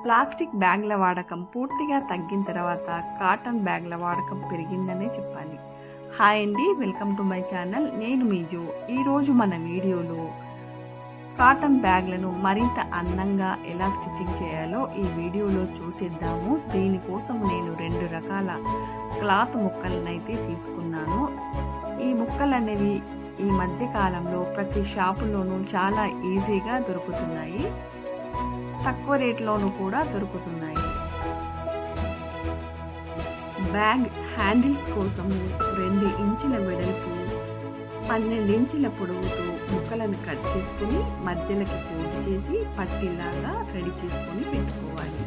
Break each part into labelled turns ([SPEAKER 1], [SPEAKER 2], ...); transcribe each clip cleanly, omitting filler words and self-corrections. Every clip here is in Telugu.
[SPEAKER 1] ప్లాస్టిక్ బ్యాగ్ల వాడకం పూర్తిగా తగ్గిన తర్వాత కాటన్ బ్యాగ్ల వాడకం పెరిగిందనే చెప్పాలి. హాయ్ అండి, వెల్కమ్ టు మై ఛానల్. నేను మీ జో. ఈరోజు మన వీడియోలో కాటన్ బ్యాగ్లను మరింత అందంగా ఎలా స్టిచ్చింగ్ చేయాలో ఈ వీడియోలో చూసేద్దాము. దీనికోసం నేను 2 రకాల క్లాత్ ముక్కలనైతే తీసుకున్నాను. ఈ ముక్కలు అనేవి ఈ మధ్య కాలంలో ప్రతి షాపులోనూ చాలా ఈజీగా దొరుకుతున్నాయి, తక్కువ రేట్లోనూ కూడా దొరుకుతున్నాయి. బ్యాగ్ హ్యాండిల్స్ కోసము 2 ఇంచుల వెడల్పు 12 ఇంచుల పొడవుతో ముక్కలను కట్ చేసుకుని మధ్యలోకి ఫోల్డ్ చేసి పట్టీలాగా రెడీ చేసుకొని పెట్టుకోవాలి.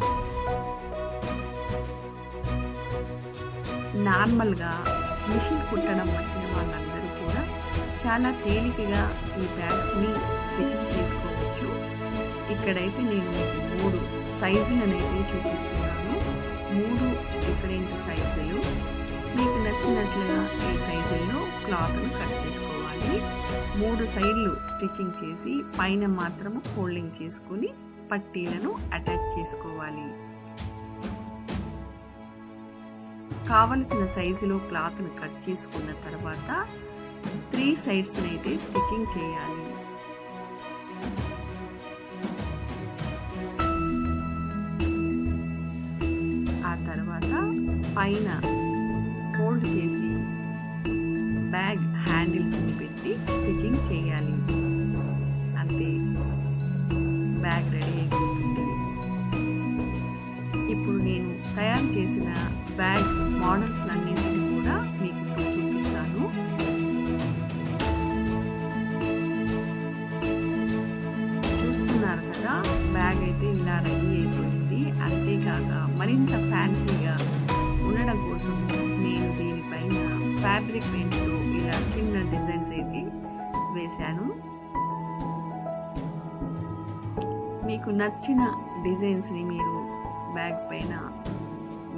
[SPEAKER 1] నార్మల్గా మిషన్ కుట్టడం వచ్చిన వాళ్ళందరూ కూడా చాలా తేలికగా ఈ బ్యాగ్స్ని స్టిచ్చింగ్ చేసుకోవచ్చు. ఇక్కడైతే నేను మీకు 3 సైజులను అయితే చూపిస్తున్నాను. 3 డిఫరెంట్ సైజులు. మీకు నచ్చినట్లుగా ఈ సైజుల్లో క్లాత్ను కట్ చేసుకోవాలి. 3 సైడ్లు స్టిచ్చింగ్ చేసి పైన మాత్రము ఫోల్డింగ్ చేసుకుని పట్టీలను అటాచ్ చేసుకోవాలి. కావలసిన సైజులో క్లాత్ను కట్ చేసుకున్న తర్వాత 3 సైడ్స్ని అయితే స్టిచ్చింగ్ చేయాలి. ఆ తర్వాత పైన ఫోల్డ్ చేసి బ్యాగ్ హ్యాండిల్స్ని పెట్టి స్టిచ్చింగ్ చేయాలి. అంతే, బ్యాగ్ రెడీ అయిపోతుంది. ఇప్పుడు నేను తయారు చేసిన బ్యాగ్స్ మోడల్స్ అన్నింటినీ కూడా మీకు చూపిస్తాను. చూస్తున్నారు కదా, బ్యాగ్ అయితే ఇలా రెడీ అయిపోయింది. అంతేకాక మరింత ఫ్యాన్సీగా ఉండడం కోసం నేను దీనిపైన ఫ్యాబ్రిక్ పెయింట్తో ఇలా చిన్న డిజైన్స్ అయితే వేశాను. మీకు నచ్చిన డిజైన్స్ని మీరు బ్యాగ్ పైన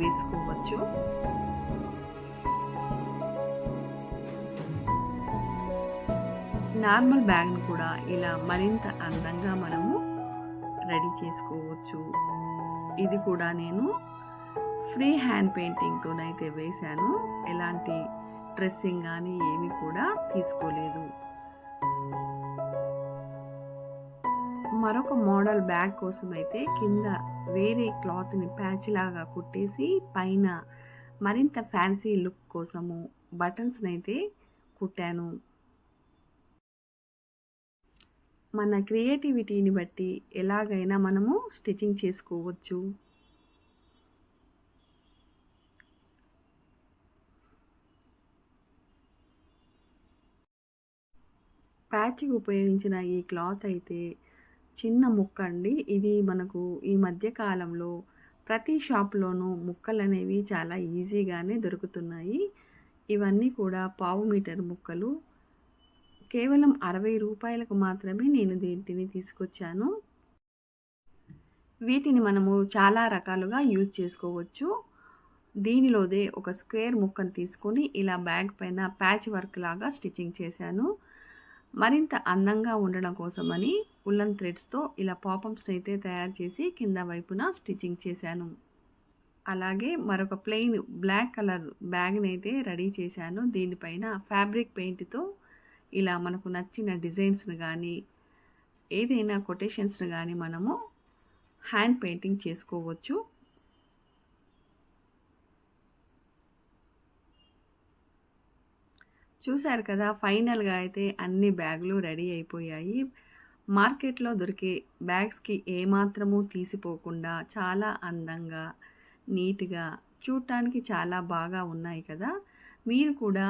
[SPEAKER 1] వేసుకోవచ్చు. నార్మల్ బ్యాగ్ను కూడా ఇలా మరింత అందంగా మనము రెడీ చేసుకోవచ్చు. ఇది కూడా నేను ఫ్రీ హ్యాండ్ పెయింటింగ్తోనైతే వేశాను. ఎలాంటి డ్రెస్సింగ్ కానీ ఏమి కూడా తీసుకోలేదు. మరొక మోడల్ బ్యాగ్ కోసం అయితే కింద వేరే క్లాత్ని ప్యాచ్ లాగా కుట్టేసి పైన మరింత ఫ్యాన్సీ లుక్ కోసము బటన్స్ని అయితే కుట్టాను. మన క్రియేటివిటీని బట్టి ఎలాగైనా మనము స్టిచ్చింగ్ చేసుకోవచ్చు. ప్యాచ్కి ఉపయోగించిన ఈ క్లాత్ అయితే చిన్న ముక్క అండి. ఇది మనకు ఈ మధ్య కాలంలో ప్రతి షాప్లోనూ ముక్కలు అనేవి చాలా ఈజీగానే దొరుకుతున్నాయి. ఇవన్నీ కూడా 1/2 మీటర్ ముక్కలు. కేవలం 60 రూపాయలకు మాత్రమే నేను దీంటిని తీసుకొచ్చాను. వీటిని మనము చాలా రకాలుగా యూజ్ చేసుకోవచ్చు. దీనిలోదే ఒక స్క్వేర్ ముక్కను తీసుకొని ఇలా బ్యాగ్ పైన ప్యాచ్ వర్క్ లాగా స్టిచ్చింగ్ చేశాను. మరింత అందంగా ఉండడం కోసమని ఉల్లన్ థ్రెడ్స్తో ఇలా పాపమ్స్ని అయితే తయారు చేసి కింద వైపున స్టిచ్చింగ్ చేశాను. అలాగే మరొక ప్లెయిన్ బ్లాక్ కలర్ బ్యాగ్ని అయితే రెడీ చేశాను. దీనిపైన ఫ్యాబ్రిక్ పెయింట్తో ఇలా మనకు నచ్చిన డిజైన్స్ని కానీ ఏదైనా కొటేషన్స్ని కానీ మనము హ్యాండ్ పెయింటింగ్ చేసుకోవచ్చు. చూశారు కదా, ఫైనల్గా అయితే అన్ని బ్యాగులు రెడీ అయిపోయాయి. మార్కెట్లో దొరికే బ్యాగ్స్కి ఏమాత్రము తీసిపోకుండా చాలా అందంగా నీట్గా చూడటానికి చాలా బాగా ఉన్నాయి కదా. మీరు కూడా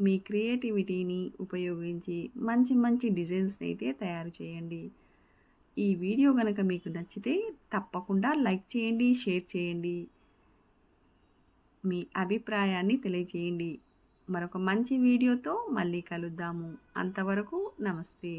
[SPEAKER 1] మీ క్రియేటివిటీని ఉపయోగించి మంచి మంచి డిజైన్స్ని అయితే తయారు చేయండి. ఈ వీడియో కనుక మీకు నచ్చితే తప్పకుండా లైక్ చేయండి, షేర్ చేయండి, మీ అభిప్రాయాన్ని తెలియజేయండి. మరొక మంచి వీడియోతో మళ్ళీ కలుద్దాము. అంతవరకు నమస్తే.